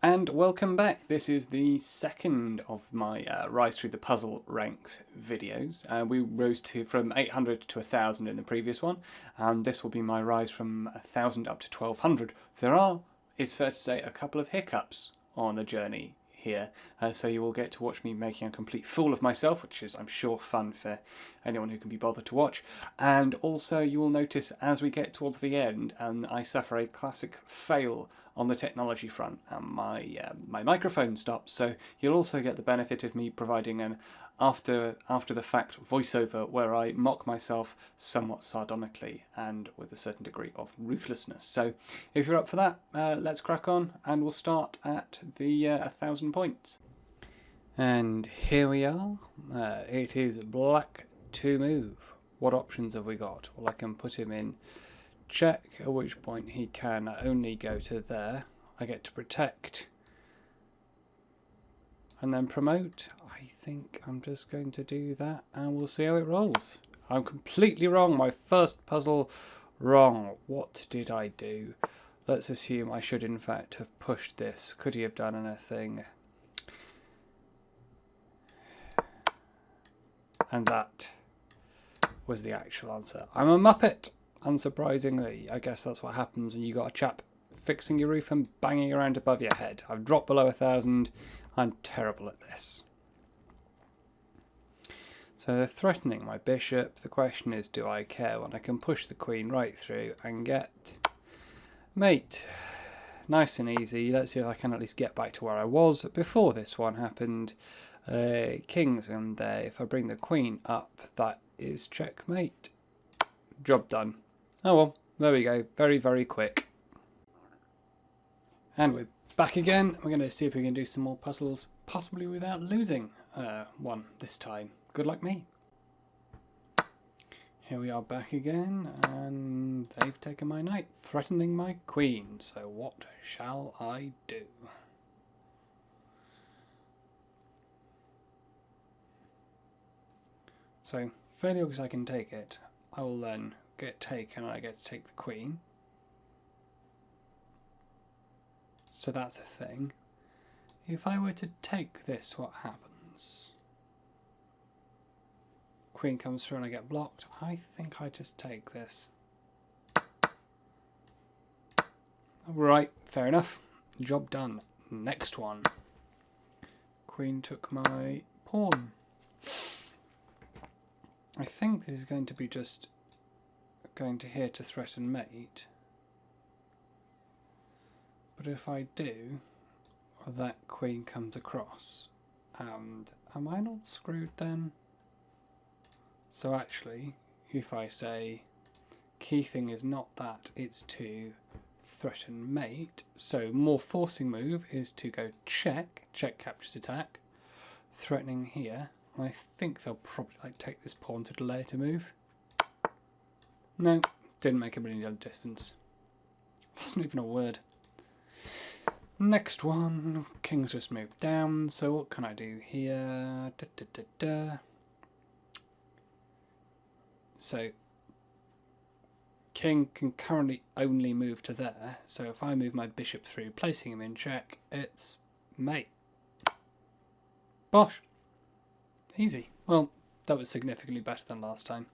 And welcome back. This is the second of my Rise Through the Puzzle Ranks videos. We rose from 800 to 1000 in the previous one, and this will be my rise from 1000 up to 1200. There are, it's fair to say, a couple of hiccups on the journey here, so you will get to watch me making a complete fool of myself, which is, I'm sure, fun for anyone who can be bothered to watch. And also you will notice as we get towards the end, I suffer a classic fail on the technology front, and my microphone stops, so you'll also get the benefit of me providing an after the fact voiceover where I mock myself somewhat sardonically and with a certain degree of ruthlessness. So if you're up for that, let's crack on, and we'll start at the 1000 points. And here we are. It is black to move. What options have we got? Well, I can put him in check, at which point he can only go to there. I get to protect and then promote. I think I'm just going to do that and we'll see how it rolls. I'm completely wrong. My first puzzle wrong. What did I do? Let's assume I should in fact have pushed this. Could he have done anything? And that was the actual answer. I'm a muppet. Unsurprisingly, I guess that's what happens when you got a chap fixing your roof and banging around above your head. I've dropped below 1000. I'm terrible at this. So they're threatening my bishop. The question is, do I care when I can push the queen right through and get mate? Nice and easy. Let's see if I can at least get back to where I was before this one happened. Kings, and if I bring the queen up, that is checkmate. Job done. Oh well, there we go. Very, very quick. And we're back again. We're going to see if we can do some more puzzles, possibly without losing one this time. Good luck me. Here we are back again, and they've taken my knight, threatening my queen. So what shall I do? So, fairly obvious I can take it. I will then get taken and I get to take the queen. So that's a thing. If I were to take this, what happens? Queen comes through and I get blocked. I think I just take this. Right, fair enough. Job done. Next one. Queen took my pawn. I think this is going to be just going to here to threaten mate. But if I do, that queen comes across. And am I not screwed then? So actually, if I say key thing is not that, it's to threaten mate. So more forcing move is to go check. Check captures attack. Threatening here. I think they'll probably take this pawn to delay to move. No, didn't make a brilliant difference. That's not even a word. Next one, king's just moved down, so what can I do here? So, king can currently only move to there, so if I move my bishop through, placing him in check, it's mate. Bosh! Easy. Well, that was significantly better than last time.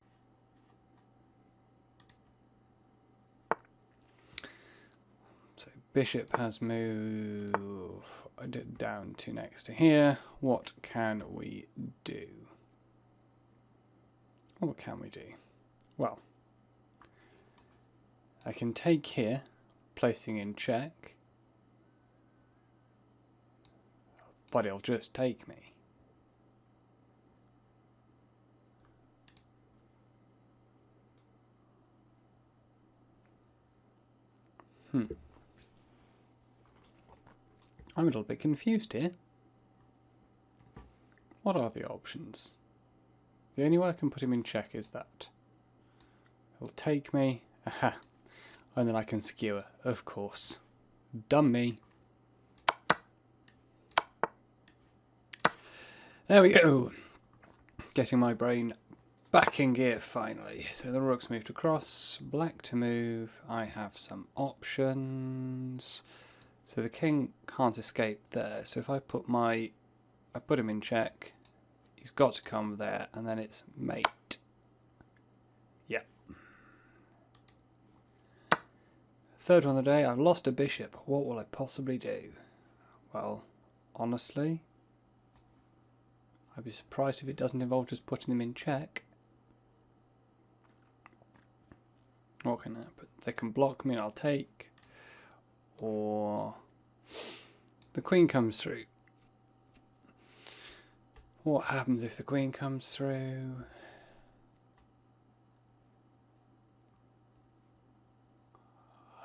So bishop has moved down to next to here. What can we do? What can we do? Well, I can take here, placing in check, but it'll just take me. I'm a little bit confused here. What are the options? The only way I can put him in check is that. He'll take me. Aha. And then I can skewer, of course. Dumb me. There we go. Getting my brain back in gear finally. So the rook's moved across. Black to move. I have some options. So the king can't escape there. So if I put him in check, he's got to come there, and then it's mate. Yeah. Third one of the day, I've lost a bishop. What will I possibly do? Well, honestly, I'd be surprised if it doesn't involve just putting them in check. What can happen? They can block me and I'll take. Or the queen comes through. What happens if the queen comes through?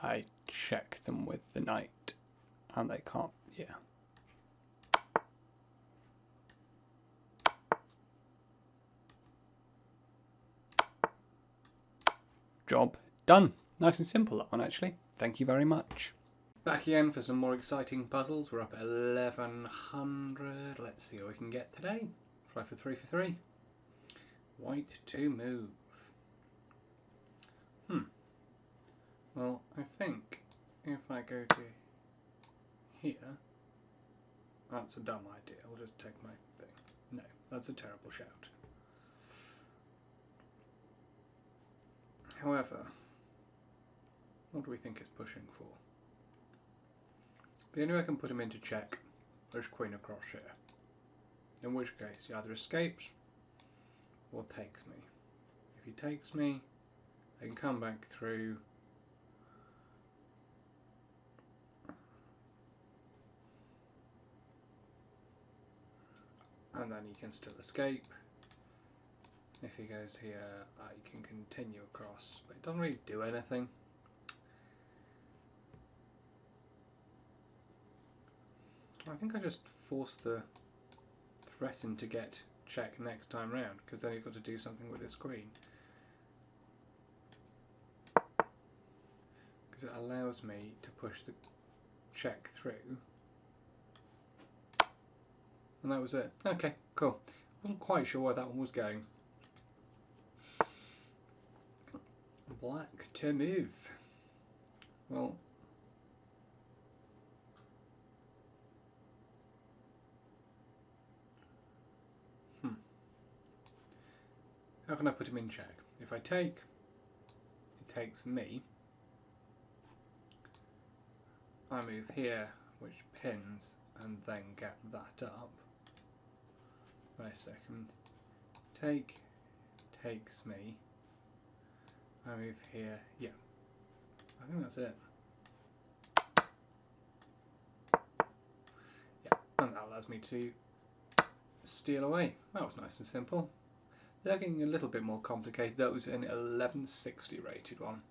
I check them with the knight. And they can't, yeah. Job done. Nice and simple, that one, actually. Thank you very much. Back again for some more exciting puzzles. We're up at 1100. Let's see what we can get today. Try for 3 for 3. White to move. Well, I think if I go to here, that's a dumb idea. I'll just take my thing. No, that's a terrible shout. However, what do we think it's pushing for? The only way I can put him into check is queen across here. In which case he either escapes or takes me. If he takes me, I can come back through. And then he can still escape. If he goes here, I can continue across, but it doesn't really do anything. I think I just force the threaten to get check next time round, because then you've got to do something with this queen. Because it allows me to push the check through. And that was it. Okay, cool. Wasn't quite sure where that one was going. Black to move. Well, how can I put him in check? If I take, it takes me. I move here, which pins, and then get that up. Wait a second. Take, takes me. I move here. Yeah. I think that's it. Yeah, and that allows me to steal away. That was nice and simple. They're getting a little bit more complicated. That was an 1160 rated one.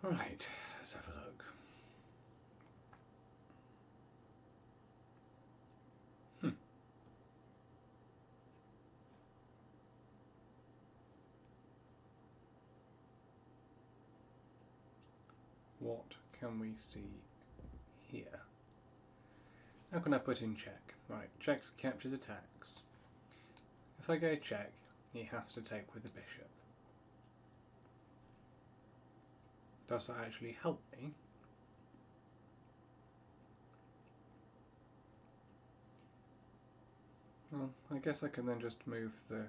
Alright, let's have a look. What can we see here? How can I put in check? Right, checks captures attacks. If I go check, he has to take with the bishop. Does that actually help me? Well, I guess I can then just move the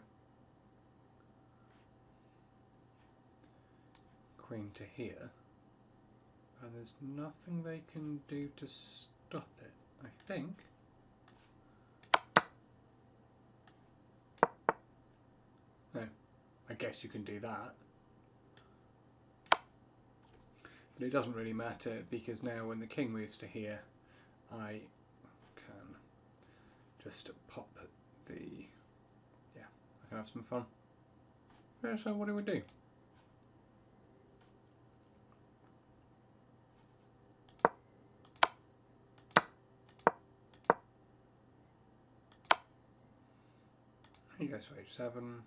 queen to here. And there's nothing they can do to stop it, I think. No, I guess you can do that. But it doesn't really matter, because now when the king moves to here, I can just pop the... yeah, I can have some fun. So what do we do? He goes for h7,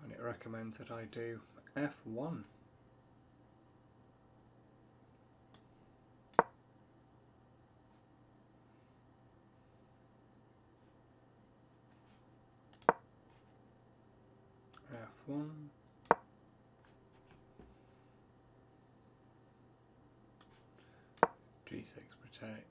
and it recommends that I do f1. f1. d6 protects.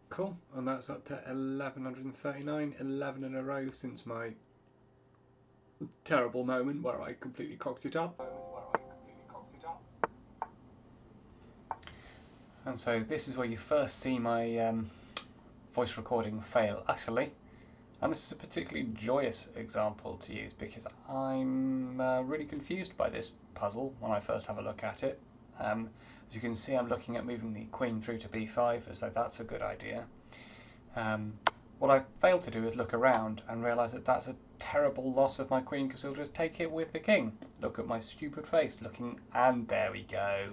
Cool, and that's up to 1139, 11 in a row since my terrible moment where I completely cocked it up. And so this is where you first see my voice recording fail utterly. And this is a particularly joyous example to use because I'm really confused by this puzzle when I first have a look at it. As you can see, I'm looking at moving the queen through to b5 as though that's a good idea. What I failed to do is look around and realise that that's a terrible loss of my queen because he'll just take it with the king. Look at my stupid face looking, and there we go.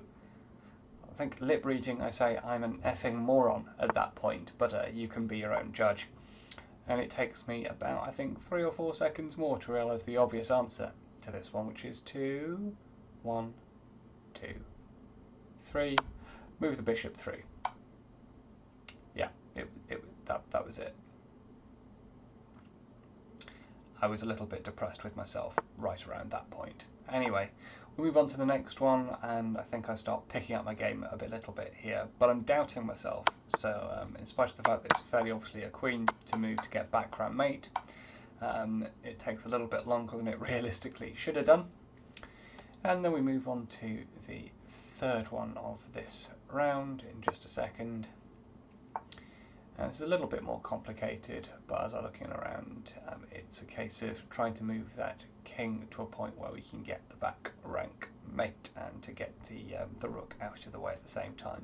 I think lip reading, I say I'm an effing moron at that point, but you can be your own judge. And it takes me about, I think, 3 or 4 seconds more to realise the obvious answer to this one, which is 2, 1, 2, 3, move the bishop through. Yeah, that was it. I was a little bit depressed with myself right around that point. Anyway, we'll move on to the next one, and I think I start picking up my game a little bit here, but I'm doubting myself. So in spite of the fact that it's fairly obviously a queen to move to get background mate, it takes a little bit longer than it realistically should have done. And then we move on to the third one of this round in just a second. And it's a little bit more complicated, but as I'm looking around, it's a case of trying to move that king to a point where we can get the back rank mate and to get the rook out of the way at the same time.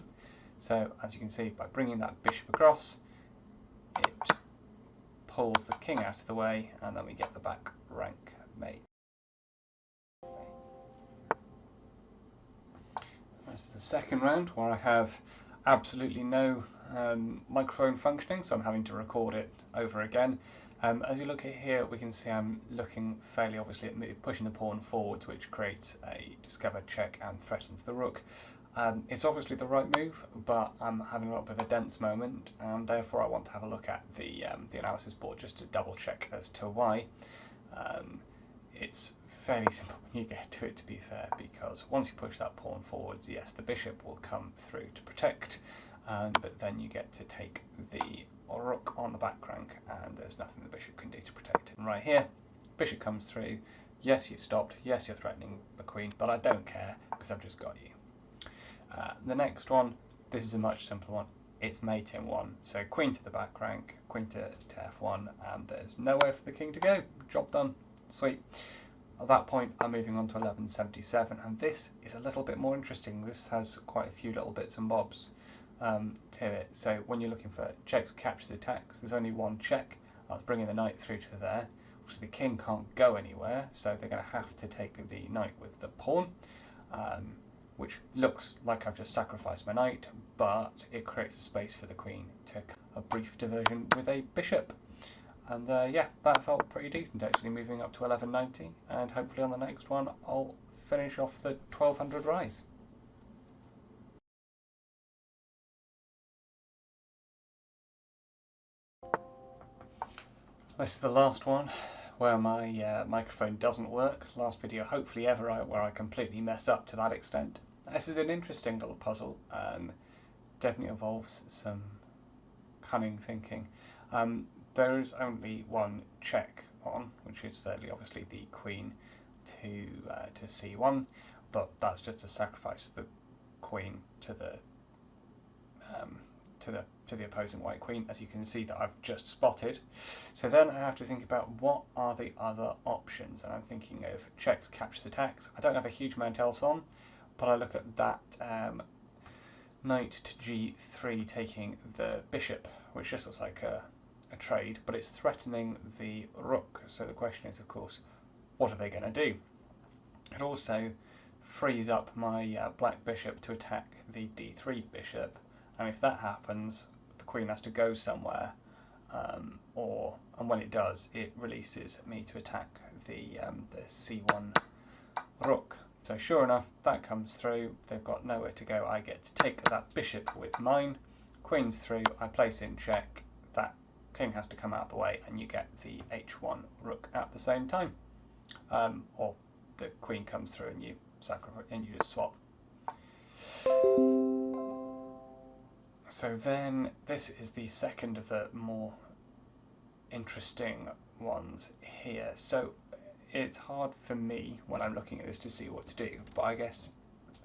So as you can see, by bringing that bishop across, it pulls the king out of the way, and then we get the back rank mate. This is the second round where I have absolutely no microphone functioning, so I'm having to record it over again. As you look at here, we can see I'm looking fairly obviously at pushing the pawn forwards, which creates a discovered check and threatens the rook. It's obviously the right move, but I'm having a little bit of a dense moment, and therefore I want to have a look at the analysis board just to double check as to why. It's fairly simple when you get to it, to be fair, because once you push that pawn forwards, yes, the bishop will come through to protect, but then you get to take the rook on the back rank, and there's nothing the bishop can do to protect it. And right here, bishop comes through, yes, you've stopped, yes, you're threatening the queen, but I don't care, because I've just got you. The next one, this is a much simpler one. It's mate in 1, so queen to the back rank, queen to f1, and there's nowhere for the king to go. Job done. Sweet. At that point, I'm moving on to 1177, and this is a little bit more interesting. This has quite a few little bits and bobs to it. So when you're looking for checks, captures, attacks, there's only one check. I was bringing the knight through to there. Obviously, the king can't go anywhere, so they're going to have to take the knight with the pawn, which looks like I've just sacrificed my knight, but it creates a space for the queen to a brief diversion with a bishop. And yeah, that felt pretty decent actually, moving up to 1190, and hopefully on the next one I'll finish off the 1200 rise. This is the last one where my microphone doesn't work. Last video hopefully ever where I completely mess up to that extent. This is an interesting little puzzle, definitely involves some cunning thinking. There is only one check on, which is fairly obviously the queen to c1, but that's just to sacrifice the queen to the opposing white queen, as you can see that I've just spotted. So then I have to think about what are the other options, and I'm thinking of checks, captures, attacks. I don't have a huge amount else on, but I look at that knight to g3 taking the bishop, which just looks like a trade, but it's threatening the rook. So the question is, of course, what are they going to do? It also frees up my black bishop to attack the d3 bishop, and if that happens, the queen has to go somewhere, and when it does, it releases me to attack the c1 rook. So sure enough, that comes through. They've got nowhere to go. I get to take that bishop with mine. queen's through, I place in check, that king has to come out of the way, and you get the h1 rook at the same time. Or the queen comes through and you sacrifice and you just swap. So then this is the second of the more interesting ones here. So it's hard for me when I'm looking at this to see what to do, but I guess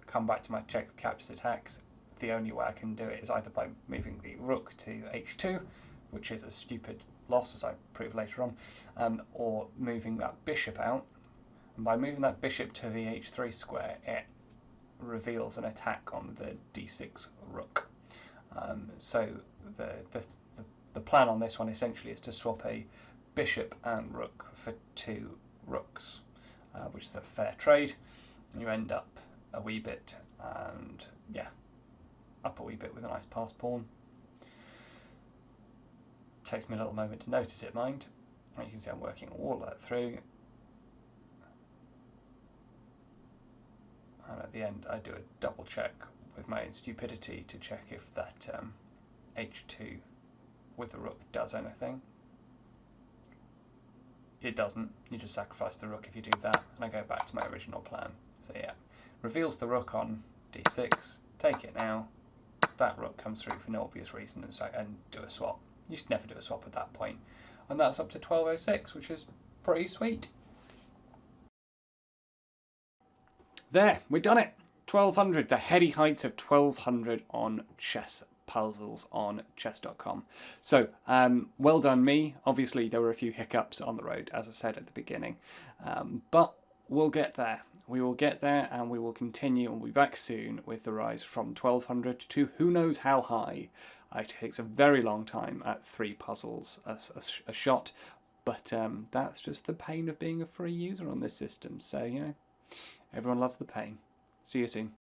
come back to my check captures attacks. The only way I can do it is either by moving the rook to h2, which is a stupid loss as I prove later on, or moving that bishop out. And by moving that bishop to the h3 square, it reveals an attack on the d6 rook. So the plan on this one essentially is to swap a bishop and rook for 2 rooks, which is a fair trade. You end up a wee bit, and yeah, up a wee bit with a nice pass pawn. Takes me a little moment to notice it, mind. And you can see I'm working all that through. And at the end I do a double check with my own stupidity to check if that h2 with the rook does anything. It doesn't. You just sacrifice the rook if you do that, and I go back to my original plan. So yeah, reveals the rook on d6, take it now, that rook comes through for no obvious reason, and do a swap. You should never do a swap at that point. And that's up to 1206, which is pretty sweet. There, we've done it. 1200, the heady heights of 1200 on chess puzzles on chess.com. So, well done me. Obviously, there were a few hiccups on the road, as I said at the beginning. But we'll get there. We will get there, and we will continue, and we'll be back soon with the rise from 1200 to who knows how high. It takes a very long time at 3 puzzles a shot, but that's just the pain of being a free user on this system. So, you know, everyone loves the pain. See you soon.